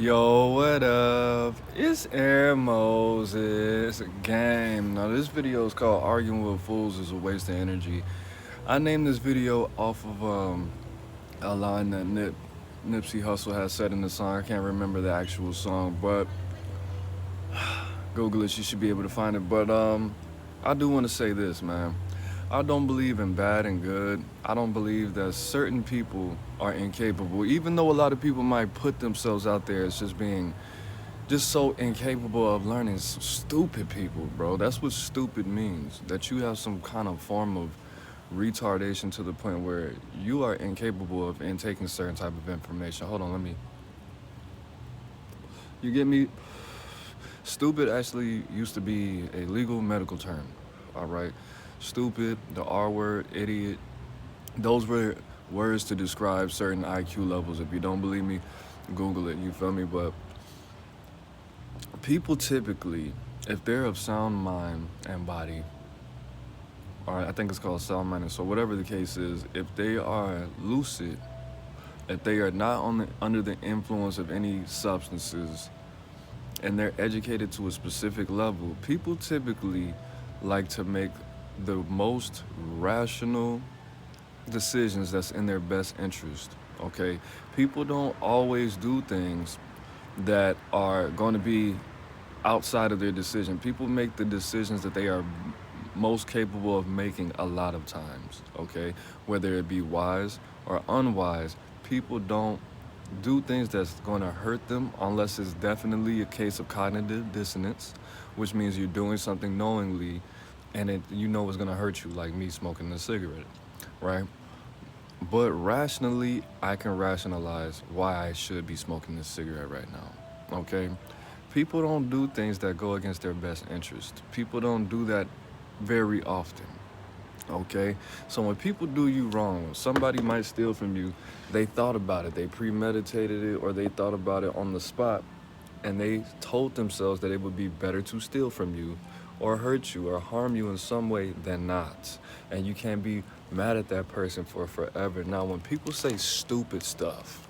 Yo, what up? It's Air Moses Game. Now, this video is called Arguing with Fools is a Waste of Energy. I named this video off of a line that Nipsey Hussle has said in the song. I can't remember the actual song, but Google it, you should be able to find it. But I do want to say this, man. I don't believe in bad and good. I don't believe that certain people are incapable, even though a lot of people might put themselves out there as just being just so incapable of learning. Stupid people, bro. That's what stupid means. That you have some kind of form of retardation to the point where you are incapable of intaking certain type of information. Hold on, let me. You get me? Stupid actually used to be a legal medical term. All right. Stupid, the R word, idiot. Those were words to describe certain IQ levels. If you don't believe me, Google it. You feel me? But people typically, if they're of sound mind and body, or I think it's called sound mind, and so whatever the case is, if they are lucid, if they are not under the influence of any substances, and they're educated to a specific level, people typically like to make the most rational decisions that's in their best interest, okay? People don't always do things that are going to be outside of their decision. People make the decisions that they are most capable of making a lot of times, okay? Whether it be wise or unwise, people don't do things that's going to hurt them unless it's definitely a case of cognitive dissonance, which means you're doing something knowingly and you know it's going to hurt you, like me smoking a cigarette, right? But rationally, I can rationalize why I should be smoking this cigarette right now, okay? People don't do things that go against their best interest. People don't do that very often, okay? So when people do you wrong, somebody might steal from you, they thought about it, they premeditated it, or they thought about it on the spot, and they told themselves that it would be better to steal from you or hurt you or harm you in some way than not. And you can't be mad at that person for forever. Now, when people say stupid stuff,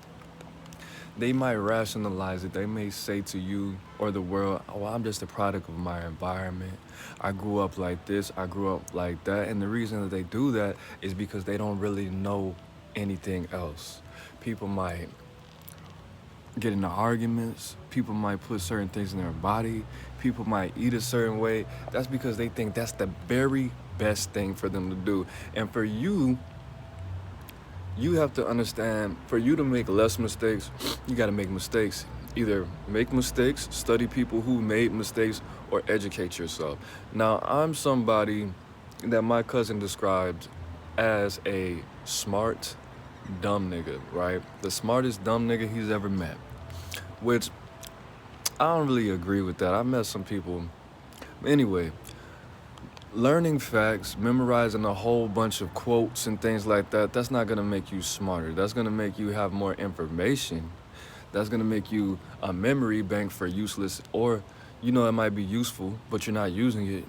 they might rationalize it. They may say to you or the world, oh, I'm just a product of my environment. I grew up like this, I grew up like that. And the reason that they do that is because they don't really know anything else. People might get into arguments. People might put certain things in their body. People might eat a certain way. That's because they think that's the very best thing for them to do. And for you, you have to understand, for you to make less mistakes, you got to make mistakes. Either make mistakes, study people who made mistakes, or educate yourself. Now, I'm somebody that my cousin described as a smart, dumb nigga, right? The smartest dumb nigga he's ever met. Which, I don't really agree with that. I met some people. Anyway, learning facts, memorizing a whole bunch of quotes and things like that, that's not gonna make you smarter. That's gonna make you have more information. That's gonna make you a memory bank for useless, or, it might be useful, but you're not using it.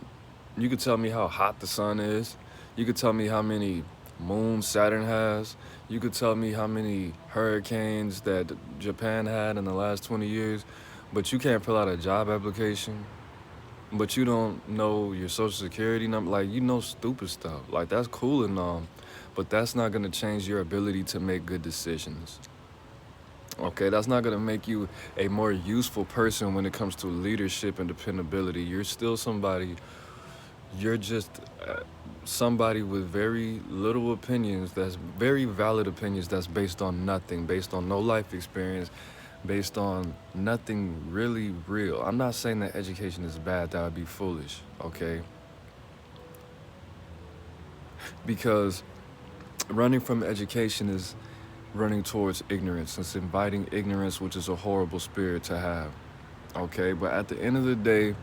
You could tell me how hot the sun is. You could tell me how many moons Saturn has. You could tell me how many hurricanes that Japan had in the last 20 years, but you can't fill out a job application. But you don't know your social security number. Like, stupid stuff. Like, that's cool and all, but that's not gonna change your ability to make good decisions. Okay, that's not gonna make you a more useful person when it comes to leadership and dependability. You're still somebody, you're just somebody with very little opinions, that's very valid opinions, that's based on nothing, based on no life experience, based on nothing really real. I'm not saying that education is bad, that would be foolish, okay? Because running from education is running towards ignorance. It's inviting ignorance, which is a horrible spirit to have, okay? But at the end of the day,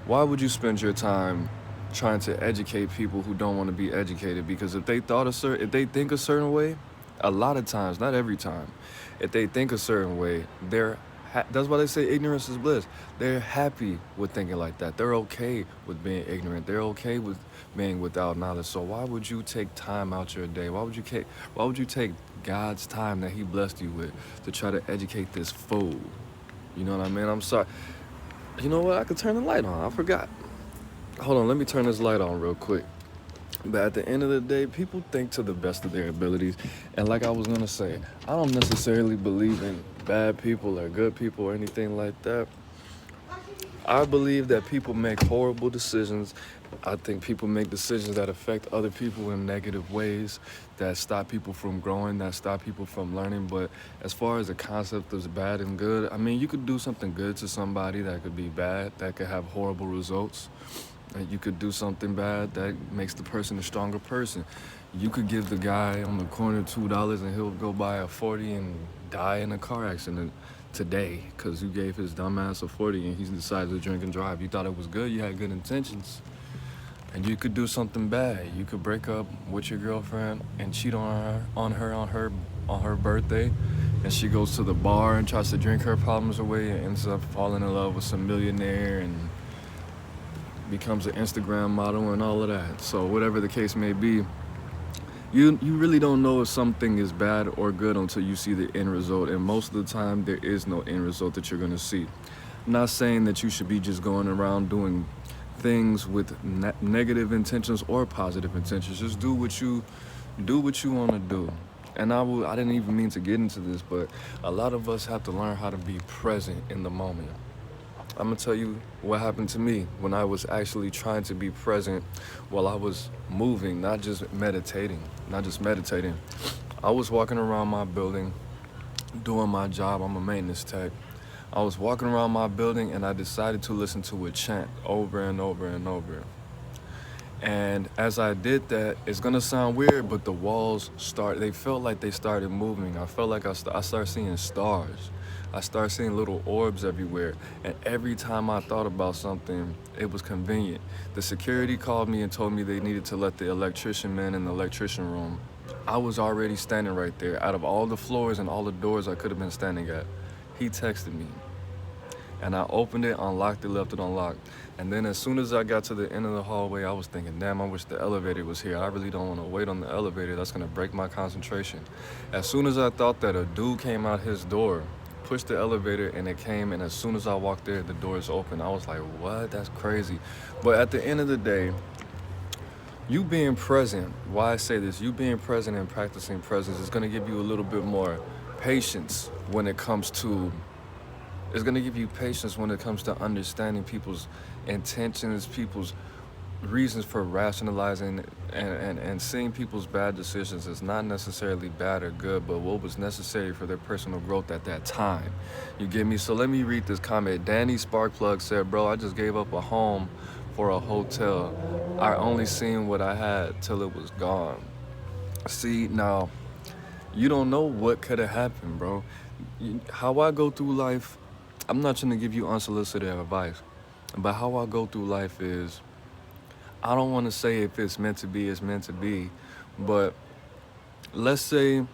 why would you spend your time trying to educate people who don't want to be educated? Because if they think a certain way, a lot of times, not every time, if they think a certain way, that's why they say ignorance is bliss. They're happy with thinking like that. They're okay with being ignorant. They're okay with being without knowledge. So why would you take time out your day? Why would you take God's time that he blessed you with to try to educate this fool? You know what I mean? I'm sorry. You know what? I could turn the light on. I forgot. Hold on, let me turn this light on real quick. But at the end of the day, people think to the best of their abilities. And like I was gonna say, I don't necessarily believe in bad people or good people or anything like that. I believe that people make horrible decisions. I think people make decisions that affect other people in negative ways, that stop people from growing, that stop people from learning. But as far as the concept of bad and good, I mean, you could do something good to somebody that could be bad, that could have horrible results. And you could do something bad that makes the person a stronger person. You could give the guy on the corner $2 and he'll go buy a 40 and die in a car accident today because you gave his dumbass a 40 and he decided to drink and drive. You thought it was good, you had good intentions. And you could do something bad. You could break up with your girlfriend and cheat on her birthday, and she goes to the bar and tries to drink her problems away and ends up falling in love with some millionaire and becomes an Instagram model and all of that. So whatever the case may be, you really don't know if something is bad or good until you see the end result. And most of the time, there is no end result that you're gonna see. I'm not saying that you should be just going around doing things with negative intentions or positive intentions. Just do what you want to do. And I didn't even mean to get into this, but a lot of us have to learn how to be present in the moment. I'm gonna tell you what happened to me when I was actually trying to be present while I was moving, not just meditating. I was walking around my building doing my job. I'm a maintenance tech. I was walking around my building and I decided to listen to a chant over and over and over. And as I did that, it's gonna sound weird, but the walls they felt like they started moving. I felt like I started seeing stars. I started seeing little orbs everywhere. And every time I thought about something, it was convenient. The security called me and told me they needed to let the electrician man in the electrician room. I was already standing right there. Out of all the floors and all the doors I could have been standing at, he texted me. And I opened it, unlocked it, left it unlocked. And then as soon as I got to the end of the hallway, I was thinking, damn, I wish the elevator was here. I really don't want to wait on the elevator. That's going to break my concentration. As soon as I thought that, a dude came out his door, pushed the elevator, and it came. And as soon as I walked there, the doors opened. I was like, what? That's crazy. But at the end of the day, you being present, why I say this, you being present and practicing presence is going to give you a little bit more patience when it comes to understanding people's intentions, people's reasons for rationalizing and seeing people's bad decisions as not necessarily bad or good, but what was necessary for their personal growth at that time. You get me? So let me read this comment. Danny Sparkplug said, bro, I just gave up a home for a hotel. I only seen what I had till it was gone. See, now, you don't know what could have happened, bro. How I go through life, I'm not trying to give you unsolicited advice, but how I go through life is, I don't want to say if it's meant to be, it's meant to be, but let's say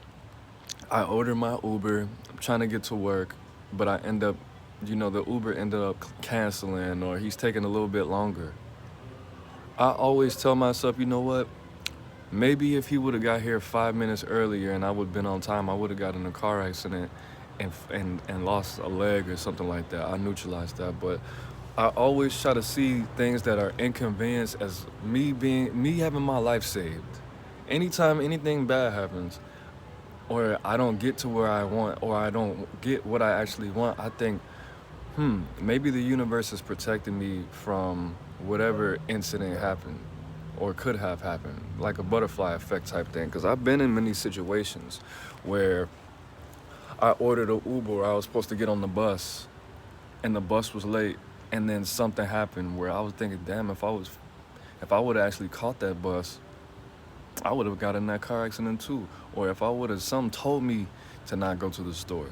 I order my Uber, I'm trying to get to work, but I end up, the Uber ended up canceling or he's taking a little bit longer. I always tell myself, you know what? Maybe if he would have got here 5 minutes earlier and I would have been on time, I would have got in a car accident and lost a leg or something like that. I neutralized that, but I always try to see things that are inconvenience as me having my life saved. Anytime anything bad happens, or I don't get to where I want, or I don't get what I actually want, I think, maybe the universe is protecting me from whatever incident happened or could have happened, like a butterfly effect type thing. Because I've been in many situations where I ordered an Uber, I was supposed to get on the bus, and the bus was late, and then something happened where I was thinking, damn, if I would have actually caught that bus, I would have got in that car accident too. Or if something told me to not go to the store.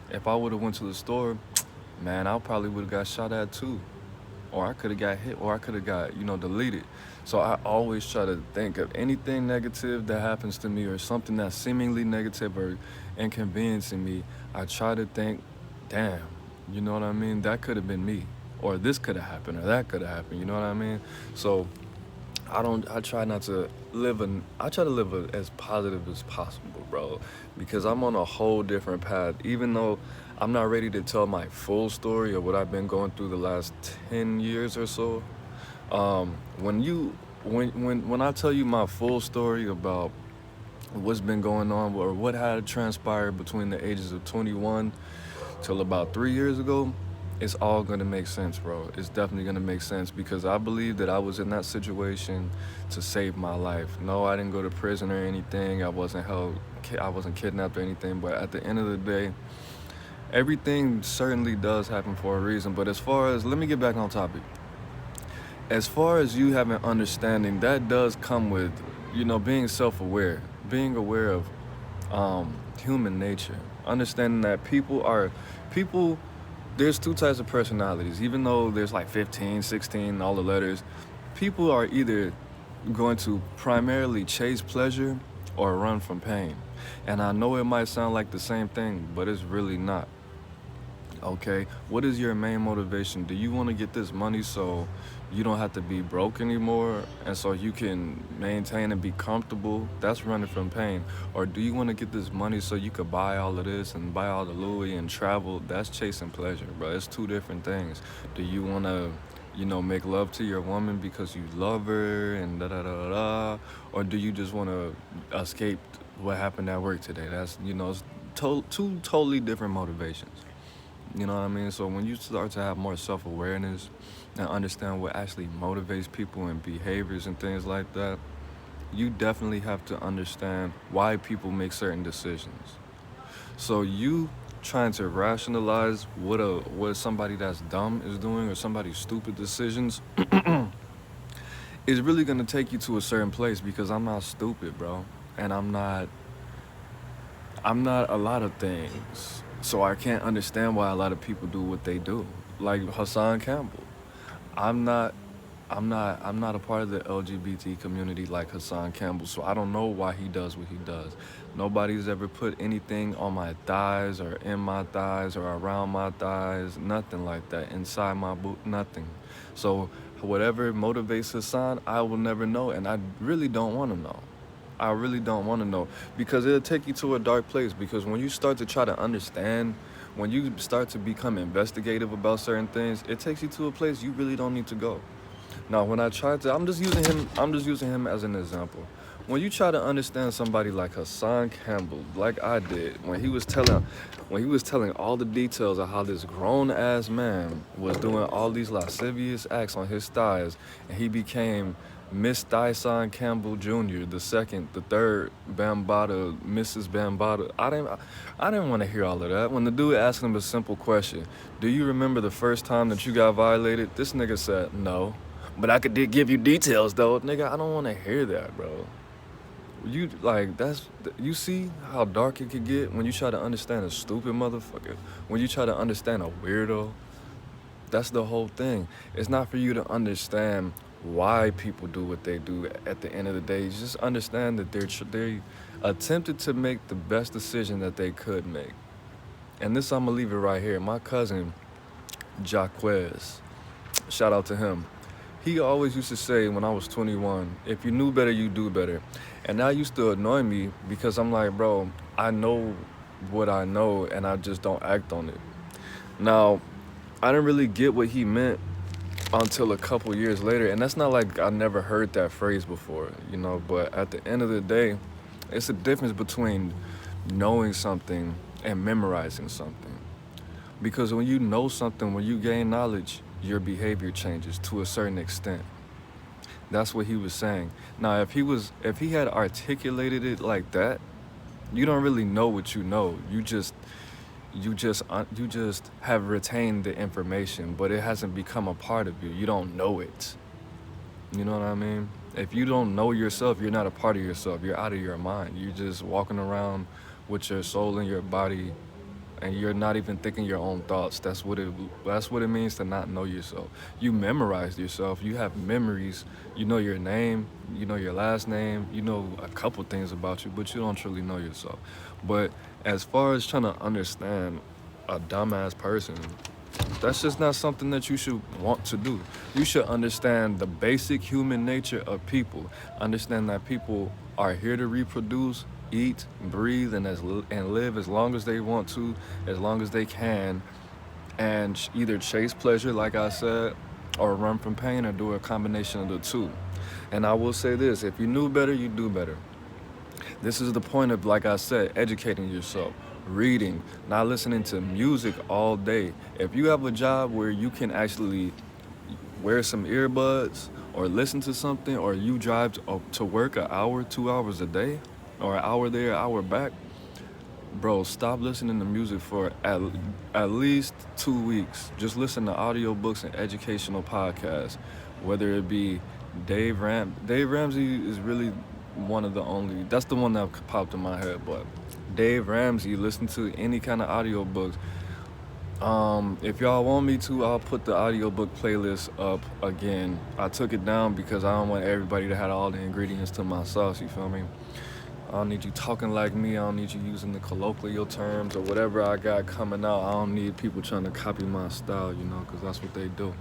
If I would have went to the store, man, I probably would have got shot at too. Or I could have got hit, or I could have got, deleted. So I always try to think of anything negative that happens to me or something that's seemingly negative or inconveniencing me. I try to think, damn, you know what I mean? That could have been me. Or this could have happened, or that could have happened, you know what I mean? So I try to live as positive as possible, bro, because I'm on a whole different path. Even though I'm not ready to tell my full story of what I've been going through the last 10 years or so. When you when I tell you my full story about what's been going on or what had transpired between the ages of 21 till about 3 years ago, it's all gonna make sense, bro. It's definitely gonna make sense because I believe that I was in that situation to save my life. No, I didn't go to prison or anything. I wasn't held, I wasn't kidnapped or anything. But at the end of the day, everything certainly does happen for a reason. But as far as, let me get back on topic. As far as you having understanding, that does come with, being self-aware, being aware of human nature, understanding that people. There's two types of personalities. Even though there's like 15, 16, all the letters, people are either going to primarily chase pleasure or run from pain. And I know it might sound like the same thing, but it's really not. Okay, what is your main motivation? Do you want to get this money so you don't have to be broke anymore and so you can maintain and be comfortable? That's running from pain. Or do you want to get this money so you could buy all of this and buy all the Louis and travel? That's chasing pleasure, bro. It's two different things. Do you want to, make love to your woman because you love her and da da da da? Or do you just want to escape what happened at work today? That's, it's two totally different motivations. You know what I mean? So when you start to have more self-awareness and understand what actually motivates people and behaviors and things like that, you definitely have to understand why people make certain decisions. So you trying to rationalize what somebody that's dumb is doing or somebody's stupid decisions is really gonna take you to a certain place because I'm not stupid, bro. And I'm not a lot of things. So I can't understand why a lot of people do what they do. Like Hassan Campbell. I'm not I'm not a part of the LGBT community like Hassan Campbell, so I don't know why he does what he does. Nobody's ever put anything on my thighs or in my thighs or around my thighs, nothing like that, inside my boot, nothing. So whatever motivates Hassan, I will never know, and I really don't want to know. I really don't want to know because it'll take you to a dark place. Because when you start to try to understand, when you start to become investigative about certain things, it takes you to a place you really don't need to go. Now, when I try to, I'm just using him as an example. When you try to understand somebody like Hassan Campbell, like I did, when he was telling all the details of how this grown ass man was doing all these lascivious acts on his thighs, and he became Miss Dyson Campbell Jr., the second, the third Bambata, Mrs. Bambata. I didn't want to hear all of that. When the dude asked him a simple question, do you remember the first time that you got violated? This nigga said, no. But I could give you details though. Nigga, I don't want to hear that, bro. You like you see how dark it could get when you try to understand a stupid motherfucker, when you try to understand a weirdo. That's the whole thing. It's not for you to understand why people do what they do. At the end of the day, you just understand that they attempted to make the best decision that they could make. And this, I'm gonna leave it right here. My cousin Jaquez, shout out to him. He always used to say when I was 21, if you knew better, you do better. And that used to annoy me because I'm like, bro, I know what I know and I just don't act on it. Now, I didn't really get what he meant until a couple years later. And that's not like I never heard that phrase before, but at the end of the day, it's a difference between knowing something and memorizing something. Because when you know something, when you gain knowledge, your behavior changes to a certain extent. That's what he was saying. Now, if he had articulated it like that, you don't really know what you know. You just have retained the information, but it hasn't become a part of you. You don't know it. You know what I mean? If you don't know yourself, you're not a part of yourself. You're out of your mind. You're just walking around with your soul in your body, and you're not even thinking your own thoughts. That's what it means to not know yourself. You memorized yourself. You have memories. You know your name. You know your last name. You know a couple things about you, but you don't truly know yourself. But as far as trying to understand a dumbass person, that's just not something that you should want to do. You should understand the basic human nature of people. Understand that people are here to reproduce, eat, breathe, and live as long as they want to, as long as they can, and either chase pleasure, like I said, or run from pain, or do a combination of the two. And I will say this: if you knew better, you do better. This is the point of, like I said, educating yourself, reading, not listening to music all day. If you have a job where you can actually wear some earbuds or listen to something, or you drive to work an hour, 2 hours a day, or an hour there, an hour back, bro, stop listening to music for at least 2 weeks. Just listen to audiobooks and educational podcasts, whether it be Dave Ramsey is really one of the only, that's the one that popped in my head, but Dave Ramsey, listen to any kind of audiobooks. If y'all want me to, I'll put the audiobook playlist up again. I took it down because I don't want everybody to have all the ingredients to my sauce, you feel me? I don't need you talking like me. I don't need you using the colloquial terms or whatever I got coming out. I don't need people trying to copy my style, because that's what they do.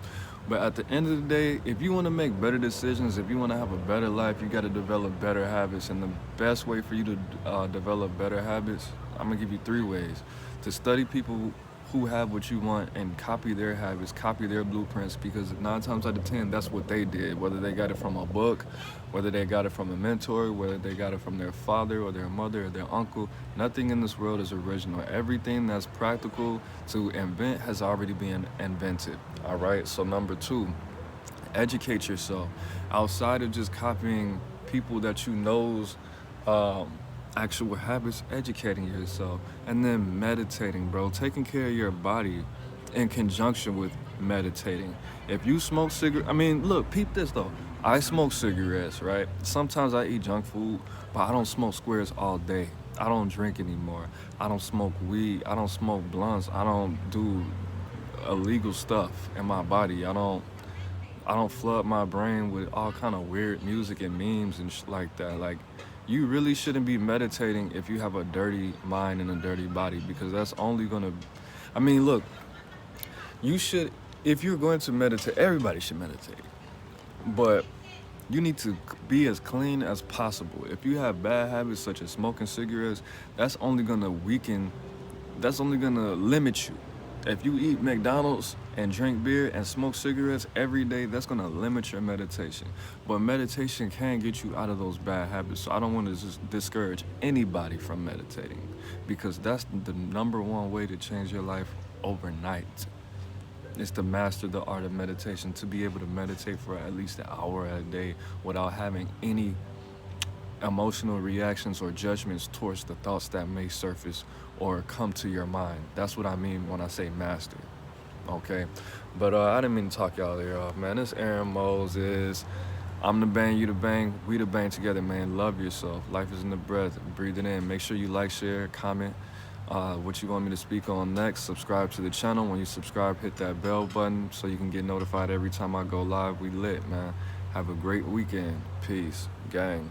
But at the end of the day, if you want to make better decisions, if you want to have a better life, you got to develop better habits. And the best way for you to develop better habits, I'm going to give you 3 ways. To study people who have what you want and copy their habits, copy their blueprints, because 9 times out of 10, that's what they did. Whether they got it from a book, whether they got it from a mentor, whether they got it from their father or their mother or their uncle, nothing in this world is original. Everything that's practical to invent has already been invented. All right, so number 2, educate yourself. Outside of just copying people that you know's actual habits, educating yourself, and then meditating, bro. Taking care of your body in conjunction with meditating. If you smoke cigarettes, I mean, look, peep this though. I smoke cigarettes, right? Sometimes I eat junk food, but I don't smoke squares all day. I don't drink anymore. I don't smoke weed. I don't smoke blunts. I don't do illegal stuff in my body. I don't flood my brain with all kind of weird music and memes and like that. Like, you really shouldn't be meditating if you have a dirty mind and a dirty body, because that's only gonna. I mean, look, you should. If you're going to meditate, everybody should meditate, but you need to be as clean as possible. If you have bad habits such as smoking cigarettes, that's only gonna weaken. That's only gonna limit you. If you eat McDonald's and drink beer and smoke cigarettes every day, that's gonna limit your meditation. But meditation can get you out of those bad habits. So I don't want to just discourage anybody from meditating, because that's the number one way to change your life overnight. Is to master the art of meditation, to be able to meditate for at least an hour a day without having any emotional reactions or judgments towards the thoughts that may surface or come to your mind. That's what I mean when I say master. Okay, but I didn't mean to talk y'all there off, man. This Aaron Moses. I'm the bang, you the bang, we the bang together, man. Love yourself. Life is in the breath. Breathe it in. Make sure you like, share, comment what you want me to speak on next. Subscribe to the channel. When you subscribe, hit that bell button so you can get notified every time I go live. We lit, man. Have a great weekend. Peace, gang.